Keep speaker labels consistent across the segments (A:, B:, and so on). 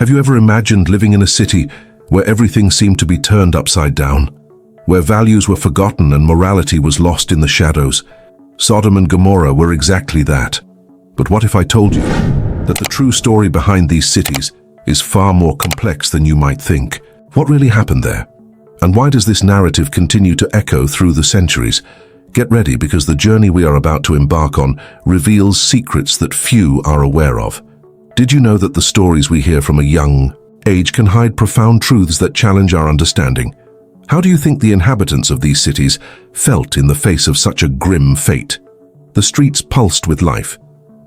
A: Have you ever imagined living in a city where everything seemed to be turned upside down, where values were forgotten and morality was lost in the shadows? Sodom and Gomorrah were exactly that. But what if I told you that the true story behind these cities is far more complex than you might think? What really happened there? And why does this narrative continue to echo through the centuries? Get ready, because the journey we are about to embark on reveals secrets that few are aware of. Did you know that the stories we hear from a young age can hide profound truths that challenge our understanding? How do you think the inhabitants of these cities felt in the face of such a grim fate? The streets pulsed with life,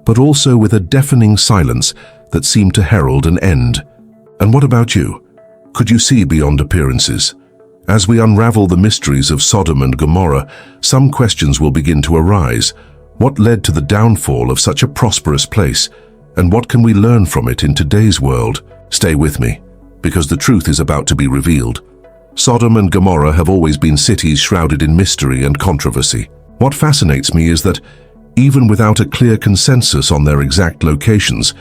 A: but also with a deafening silence that seemed to herald an end. And what about you? Could you see beyond appearances? As we unravel the mysteries of Sodom and Gomorrah, some questions will begin to arise. What led to the downfall of such a prosperous place? And what can we learn from it in today's world? Stay with me, because the truth is about to be revealed. Sodom and Gomorrah have always been cities shrouded in mystery and controversy. What fascinates me is that, even without a clear consensus on their exact locations,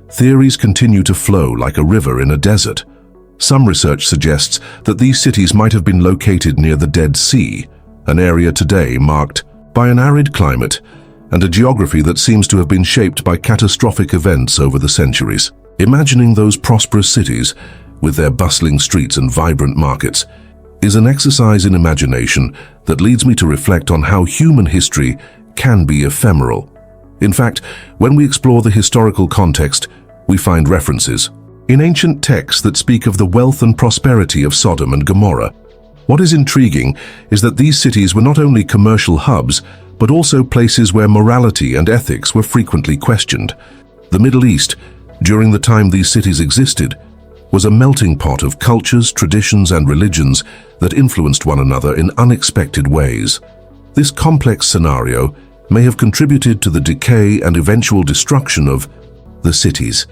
A: theories continue to flow like a river in a desert. Some research suggests that these cities might have been located near the Dead Sea, an area today marked by an arid climate and a geography that seems to have been shaped by catastrophic events over the centuries. Imagining those prosperous cities, with their bustling streets and vibrant markets, is an exercise in imagination that leads me to reflect on how human history can be ephemeral. In fact, when we explore the historical context, we find references in ancient texts that speak of the wealth and prosperity of Sodom and Gomorrah. What is intriguing is that these cities were not only commercial hubs, but also places where morality and ethics were frequently questioned. The Middle East, during the time these cities existed, was a melting pot of cultures, traditions, and religions that influenced one another in unexpected ways. This complex scenario may have contributed to the decay and eventual destruction of the cities.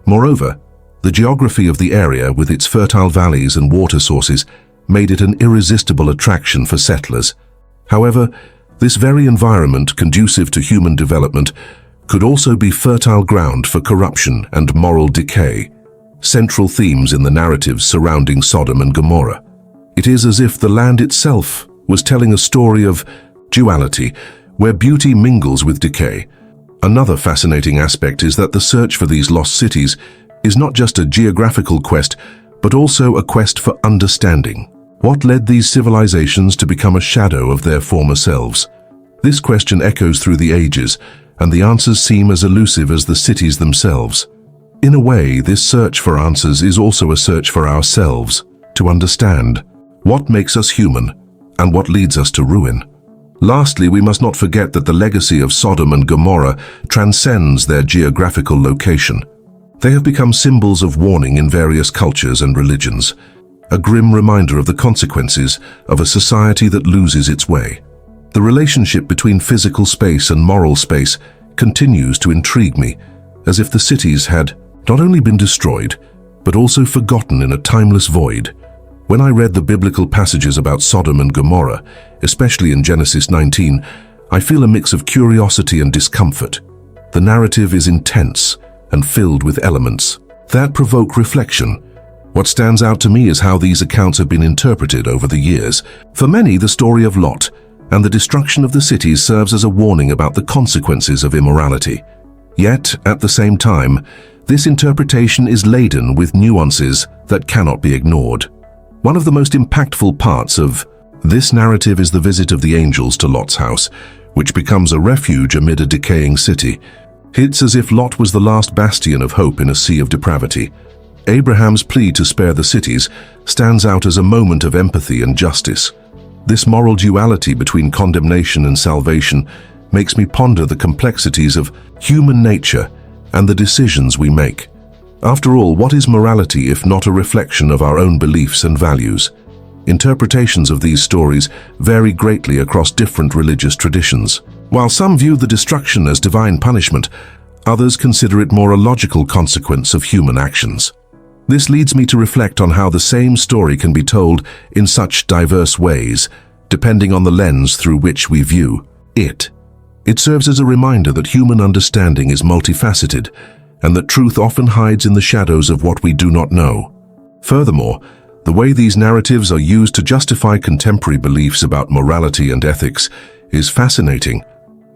A: Moreover, the geography of the area, with its fertile valleys and water sources, made it an irresistible attraction for settlers. However, this very environment, conducive to human development, could also be fertile ground for corruption and moral decay, central themes in the narratives surrounding Sodom and Gomorrah. It is as if the land itself was telling a story of duality, where beauty mingles with decay. Another fascinating aspect is that the search for these lost cities is not just a geographical quest, but also a quest for understanding. What led these civilizations to become a shadow of their former selves? This question echoes through the ages, and the answers seem as elusive as the cities themselves. In a way, this search for answers is also a search for ourselves, to understand what makes us human and what leads us to ruin. Lastly, we must not forget that the legacy of Sodom and Gomorrah transcends their geographical location. They have become symbols of warning in various cultures and religions, a grim reminder of the consequences of a society that loses its way. The relationship between physical space and moral space continues to intrigue me, as if the cities had not only been destroyed, but also forgotten in a timeless void. When I read the biblical passages about Sodom and Gomorrah, especially in Genesis 19, I feel a mix of curiosity and discomfort. The narrative is intense and filled with elements that provoke reflection. What stands out to me is how these accounts have been interpreted over the years. For many, the story of Lot and the destruction of the cities serves as a warning about the consequences of immorality. Yet, at the same time, this interpretation is laden with nuances that cannot be ignored. One of the most impactful parts of this narrative is the visit of the angels to Lot's house, which becomes a refuge amid a decaying city. It's as if Lot was the last bastion of hope in a sea of depravity. Abraham's plea to spare the cities stands out as a moment of empathy and justice. This moral duality between condemnation and salvation makes me ponder the complexities of human nature and the decisions we make. After all, what is morality if not a reflection of our own beliefs and values? Interpretations of these stories vary greatly across different religious traditions. While some view the destruction as divine punishment, others consider it more a logical consequence of human actions. This leads me to reflect on how the same story can be told in such diverse ways, depending on the lens through which we view it. It serves as a reminder that human understanding is multifaceted, and that truth often hides in the shadows of what we do not know. Furthermore, the way these narratives are used to justify contemporary beliefs about morality and ethics is fascinating.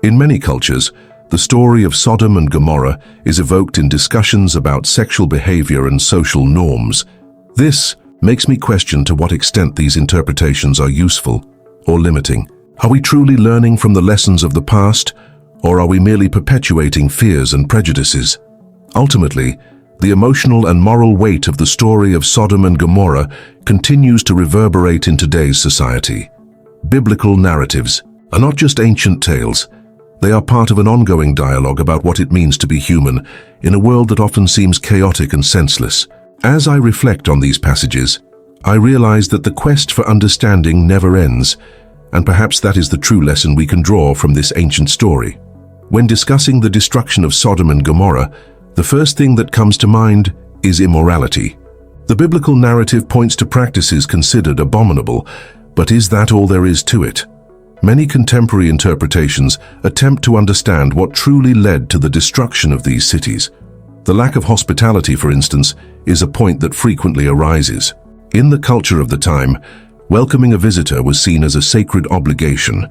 A: In many cultures, the story of Sodom and Gomorrah is evoked in discussions about sexual behavior and social norms. This makes me question to what extent these interpretations are useful or limiting. Are we truly learning from the lessons of the past, or are we merely perpetuating fears and prejudices? Ultimately, the emotional and moral weight of the story of Sodom and Gomorrah continues to reverberate in today's society. Biblical narratives are not just ancient tales. They are part of an ongoing dialogue about what it means to be human in a world that often seems chaotic and senseless. As I reflect on these passages, I realize that the quest for understanding never ends, and perhaps that is the true lesson we can draw from this ancient story. When discussing the destruction of Sodom and Gomorrah, the first thing that comes to mind is immorality. The biblical narrative points to practices considered abominable, but is that all there is to it? Many contemporary interpretations attempt to understand what truly led to the destruction of these cities. The lack of hospitality, for instance, is a point that frequently arises. In the culture of the time, welcoming a visitor was seen as a sacred obligation,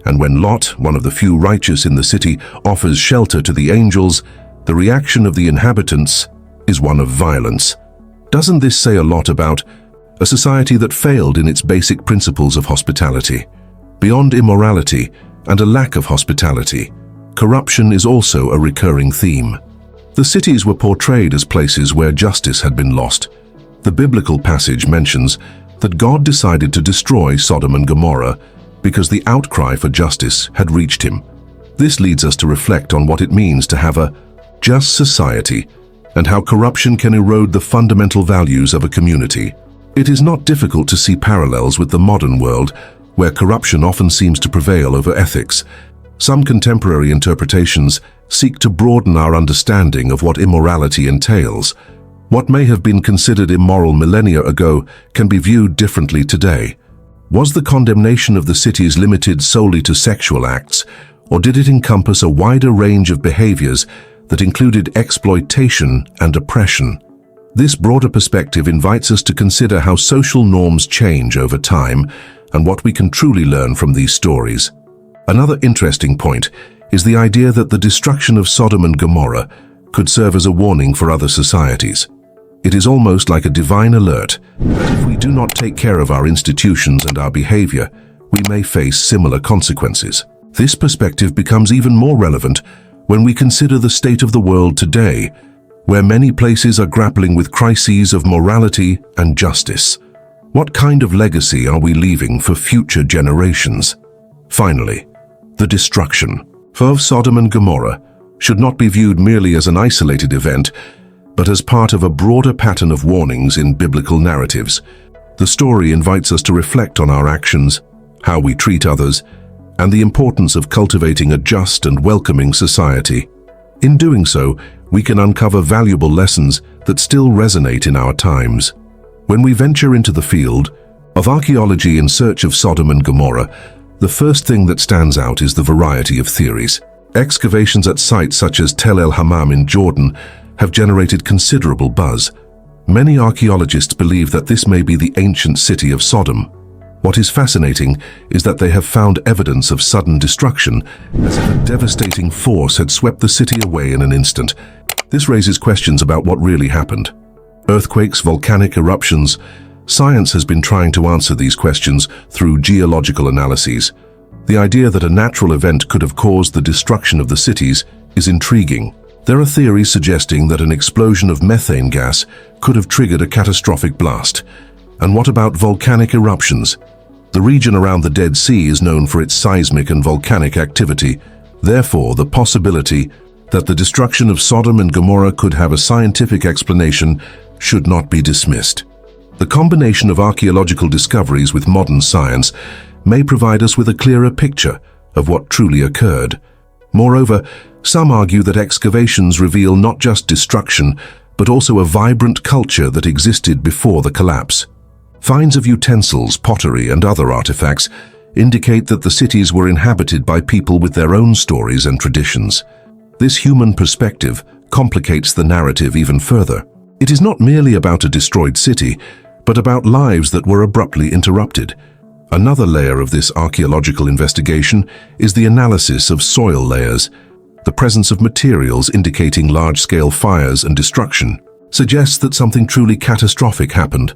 A: and when Lot, one of the few righteous in the city, offers shelter to the angels, the reaction of the inhabitants is one of violence. Doesn't this say a lot about a society that failed in its basic principles of hospitality? Beyond immorality and a lack of hospitality, corruption is also a recurring theme. The cities were portrayed as places where justice had been lost. The biblical passage mentions that God decided to destroy Sodom and Gomorrah because the outcry for justice had reached him. This leads us to reflect on what it means to have a just society and how corruption can erode the fundamental values of a community. It is not difficult to see parallels with the modern world, where corruption often seems to prevail over ethics. Some contemporary interpretations seek to broaden our understanding of what immorality entails. What may have been considered immoral millennia ago can be viewed differently today. Was the condemnation of the cities limited solely to sexual acts, or did it encompass a wider range of behaviors that included exploitation and oppression? This broader perspective invites us to consider how social norms change over time and what we can truly learn from these stories. Another interesting point is the idea that the destruction of Sodom and Gomorrah could serve as a warning for other societies. It is almost like a divine alert that if we do not take care of our institutions and our behavior, we may face similar consequences. This perspective becomes even more relevant when we consider the state of the world today, where many places are grappling with crises of morality and justice. What kind of legacy are we leaving for future generations? Finally, the destruction of Sodom and Gomorrah should not be viewed merely as an isolated event, but as part of a broader pattern of warnings in biblical narratives. The story invites us to reflect on our actions, how we treat others, and the importance of cultivating a just and welcoming society. In doing so, we can uncover valuable lessons that still resonate in our times. When we venture into the field of archaeology in search of Sodom and Gomorrah, the first thing that stands out is the variety of theories. Excavations at sites such as Tel El Hammam in Jordan have generated considerable buzz. Many archaeologists believe that this may be the ancient city of Sodom. What is fascinating is that they have found evidence of sudden destruction, as if a devastating force had swept the city away in an instant. This raises questions about what really happened. Earthquakes, volcanic eruptions. Science has been trying to answer these questions through geological analyses. The idea that a natural event could have caused the destruction of the cities is intriguing. There are theories suggesting that an explosion of methane gas could have triggered a catastrophic blast. And what about volcanic eruptions? The region around the Dead Sea is known for its seismic and volcanic activity. Therefore, the possibility that the destruction of Sodom and Gomorrah could have a scientific explanation should not be dismissed. The combination of archaeological discoveries with modern science may provide us with a clearer picture of what truly occurred. Moreover, some argue that excavations reveal not just destruction, but also a vibrant culture that existed before the collapse. Finds of utensils, pottery, and other artifacts indicate that the cities were inhabited by people with their own stories and traditions. This human perspective complicates the narrative even further. It is not merely about a destroyed city, but about lives that were abruptly interrupted. Another layer of this archaeological investigation is the analysis of soil layers. The presence of materials indicating large-scale fires and destruction suggests that something truly catastrophic happened.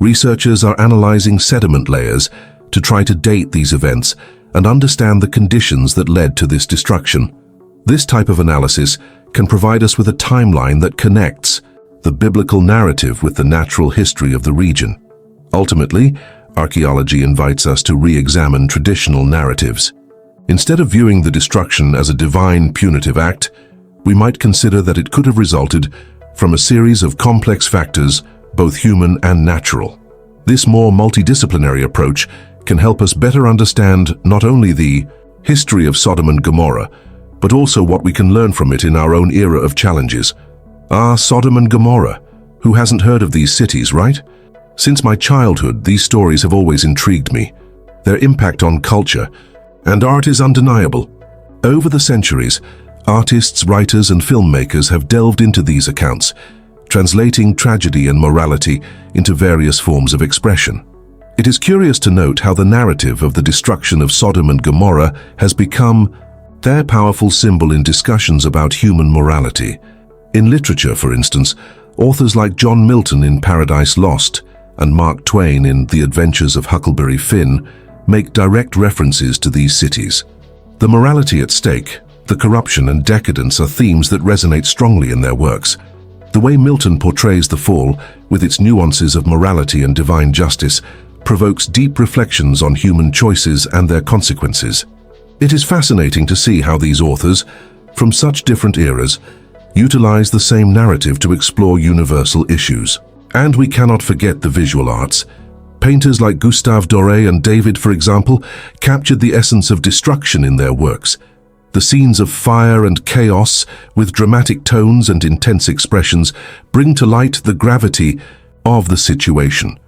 A: Researchers are analyzing sediment layers to try to date these events and understand the conditions that led to this destruction. This type of analysis can provide us with a timeline that connects the biblical narrative with the natural history of the region. Ultimately, archaeology invites us to re-examine traditional narratives. Instead of viewing the destruction as a divine punitive act, we might consider that it could have resulted from a series of complex factors, both human and natural. This more multidisciplinary approach can help us better understand not only the history of Sodom and Gomorrah, but also what we can learn from it in our own era of challenges. Sodom and Gomorrah. Who hasn't heard of these cities, right? Since my childhood, these stories have always intrigued me. Their impact on culture and art is undeniable. Over the centuries, artists, writers, and filmmakers have delved into these accounts, translating tragedy and morality into various forms of expression. It is curious to note how the narrative of the destruction of Sodom and Gomorrah has become their powerful symbol in discussions about human morality. In literature, for instance, authors like John Milton in Paradise Lost and Mark Twain in The Adventures of Huckleberry Finn make direct references to these cities. The morality at stake, the corruption and decadence are themes that resonate strongly in their works. The way Milton portrays the fall, with its nuances of morality and divine justice, provokes deep reflections on human choices and their consequences. It is fascinating to see how these authors, from such different eras, utilize the same narrative to explore universal issues. And we cannot forget the visual arts. Painters like Gustave Doré and David, for example, captured the essence of destruction in their works. The scenes of fire and chaos, with dramatic tones and intense expressions, bring to light the gravity of the situation.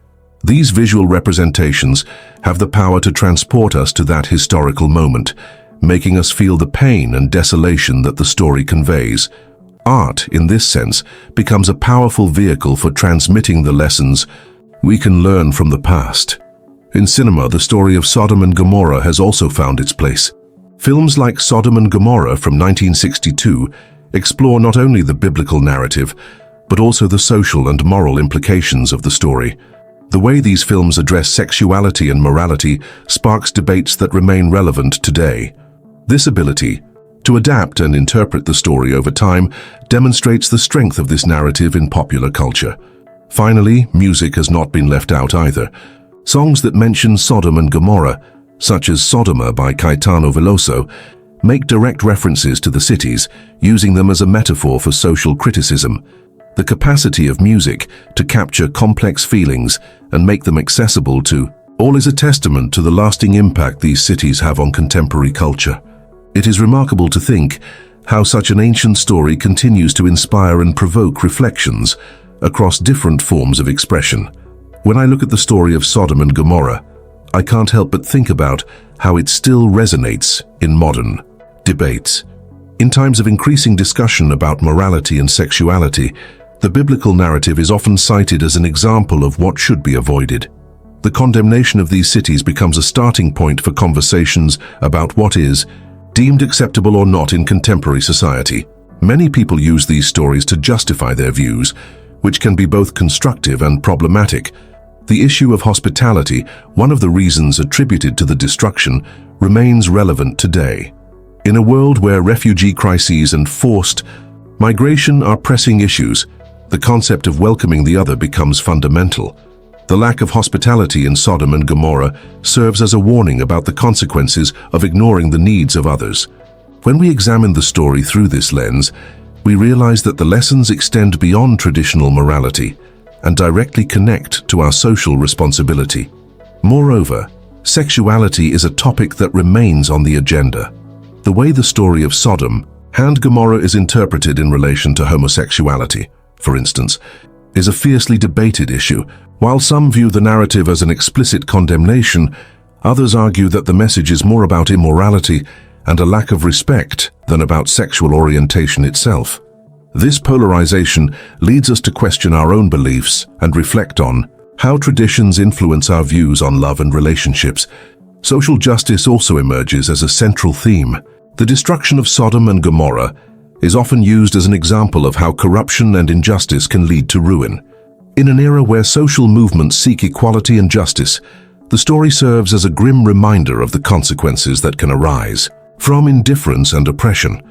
A: These visual representations have the power to transport us to that historical moment, making us feel the pain and desolation that the story conveys. Art, in this sense, becomes a powerful vehicle for transmitting the lessons we can learn from the past. In cinema, the story of Sodom and Gomorrah has also found its place. Films like Sodom and Gomorrah from 1962 explore not only the biblical narrative, but also the social and moral implications of the story. The way these films address sexuality and morality sparks debates that remain relevant today. This ability to adapt and interpret the story over time demonstrates the strength of this narrative in popular culture. Finally, music has not been left out either. Songs that mention Sodom and Gomorrah, such as Sodoma by Caetano Veloso, make direct references to the cities, using them as a metaphor for social criticism. The capacity of music to capture complex feelings and make them accessible to all is a testament to the lasting impact these cities have on contemporary culture. It is remarkable to think how such an ancient story continues to inspire and provoke reflections across different forms of expression. When I look at the story of Sodom and Gomorrah, I can't help but think about how it still resonates in modern debates. In times of increasing discussion about morality and sexuality, the biblical narrative is often cited as an example of what should be avoided. The condemnation of these cities becomes a starting point for conversations about what is deemed acceptable or not in contemporary society. Many people use these stories to justify their views, which can be both constructive and problematic. The issue of hospitality, one of the reasons attributed to the destruction, remains relevant today. In a world where refugee crises and forced migration are pressing issues, the concept of welcoming the other becomes fundamental. The lack of hospitality in Sodom and Gomorrah serves as a warning about the consequences of ignoring the needs of others. When we examine the story through this lens, we realize that the lessons extend beyond traditional morality and directly connect to our social responsibility. Moreover, sexuality is a topic that remains on the agenda. The way the story of Sodom and Gomorrah is interpreted in relation to homosexuality, for instance, is a fiercely debated issue. While some view the narrative as an explicit condemnation, others argue that the message is more about immorality and a lack of respect than about sexual orientation itself. This polarization leads us to question our own beliefs and reflect on how traditions influence our views on love and relationships. Social justice also emerges as a central theme. The destruction of Sodom and Gomorrah is often used as an example of how corruption and injustice can lead to ruin. In an era where social movements seek equality and justice, the story serves as a grim reminder of the consequences that can arise from indifference and oppression.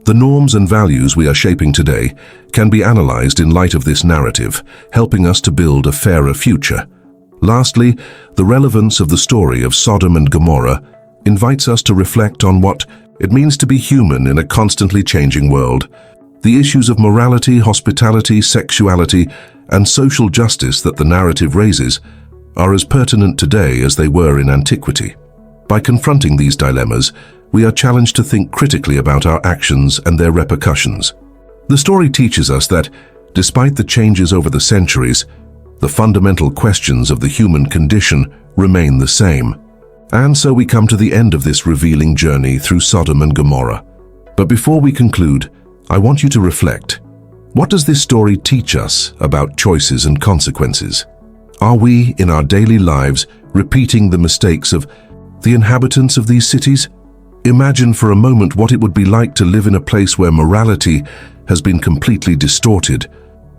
A: The norms and values we are shaping today can be analyzed in light of this narrative, helping us to build a fairer future. Lastly, the relevance of the story of Sodom and Gomorrah invites us to reflect on what it means to be human in a constantly changing world. The issues of morality, hospitality, sexuality, and social justice that the narrative raises are as pertinent today as they were in antiquity. By confronting these dilemmas, we are challenged to think critically about our actions and their repercussions. The story teaches us that, despite the changes over the centuries, the fundamental questions of the human condition remain the same. And so we come to the end of this revealing journey through Sodom and Gomorrah. But before we conclude, I want you to reflect. What does this story teach us about choices and consequences? Are we, in our daily lives, repeating the mistakes of the inhabitants of these cities? Imagine for a moment what it would be like to live in a place where morality has been completely distorted.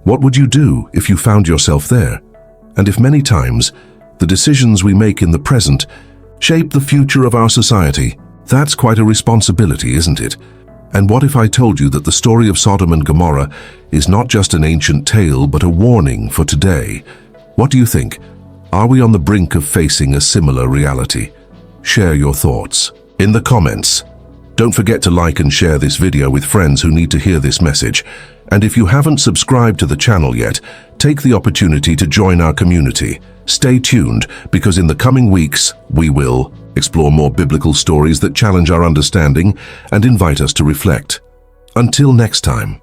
A: What would you do if you found yourself there? And if many times, the decisions we make in the present shape the future of our society? That's quite a responsibility, isn't it? And what if I told you that the story of Sodom and Gomorrah is not just an ancient tale, but a warning for today? What do you think? Are we on the brink of facing a similar reality? Share your thoughts in the comments. Don't forget to like and share this video with friends who need to hear this message. And if you haven't subscribed to the channel yet, take the opportunity to join our community. Stay tuned, because in the coming weeks, we will explore more biblical stories that challenge our understanding and invite us to reflect. Until next time.